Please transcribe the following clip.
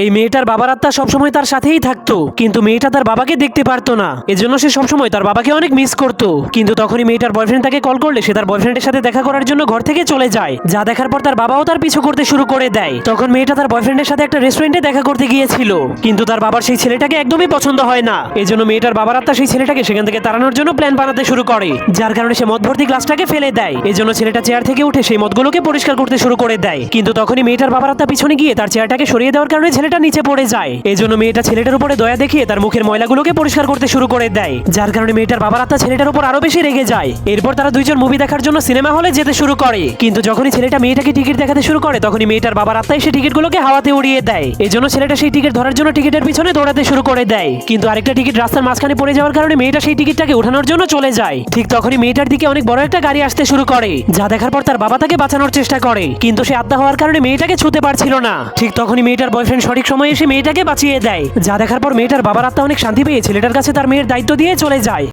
এই মেয়েটার বাবার আত্মা সবসময় তার সাথেই থাকতো, কিন্তু মেয়েটা তার বাবাকে দেখতে পারতো না। এজন্য সে সবসময় তার বাবাকে অনেক মিস করতো। কিন্তু তখনই মেয়েটার বয়ফ্রেন্ড তাকে কল করলে সে তার বয়ফ্রেন্ডের সাথে দেখা করার জন্য ঘর থেকে চলে যায়। যা দেখার পর তার বাবাও তার পিছু করতে শুরু করে দেয়। তখন মেয়েটা তার বয়ফ্রেন্ডের সাথে একটা রেস্টুরেন্টে দেখা করতে গিয়েছিল, কিন্তু তার বাবার সেই ছেলেটাকে একদমই পছন্দ হয় না। এজন্য মেয়েটার বাবার আত্মা সেই ছেলেটাকে সেখান থেকে তাড়ানোর জন্য প্ল্যান বানাতে শুরু করে, যার কারণে সে মদ ভর্তি গ্লাসটাকে ফেলে দেয়। এজন্য ছেলেটা চেয়ার থেকে উঠে সেই মদগুলোকে পরিষ্কার করতে শুরু করে দেয়। কিন্তু তখনই মেয়েটার বাবার আত্মা পিছনে গিয়ে তার চেয়ারটাকে সরিয়ে দেওয়ার কারণে ছেলেটা নিচে পড়ে যায়। এজন্য মেয়েটা ছেলেটার উপরে দয়া দেখিয়ে তার মুখের ময়লাগুলোকে পরিষ্কার করতে শুরু করে দেয়, যার কারণে মেয়েটার বাবার আত্মা ছেলেটার উপর আরো বেশি রেগে যায়। এরপর তারা দুইজন মুভি দেখার জন্য সিনেমা হলে যেতে শুরু করে। কিন্তু যখনই ছেলেটা মেয়েটাকে টিকিট দেখাতে শুরু করে তখনই মেয়েটার বাবার আত্মা এসে টিকিটগুলোকে হাওয়াতে উড়িয়ে দেয়। এজন্য ছেলেটা সেই টিকিট ধরার জন্য টিকিটের পিছনে দৌড়াতে শুরু করে দেয়। কিন্তু আরেকটা টিকিট রাস্তার মাঝখানে পড়ে যাওয়ার কারণে মেয়েটা সেই টিকিটটাকে ওঠানোর জন্য চলে যায়। ঠিক তখনই মেয়েটার দিকে অনেক বড় একটা গাড়ি আসতে শুরু করে, যা দেখার পর তার বাবা তাকে বাঁচানোর চেষ্টা করে, কিন্তু সে আত্মা হওয়ার কারণে মেয়েটাকে ছুঁতে পারছিল না। ঠিক তখনই মেয়েটার বয়ফ্রেন্ড সঠিক সময়ে এসে মেয়েটাকে বাঁচিয়ে দেয়, যা দেখার পর মেয়েটার বাবার আত্মা অনেক শান্তি পেয়ে ছেলেটার কাছে তার মেয়ের দায়িত্ব দিয়ে চলে যায়।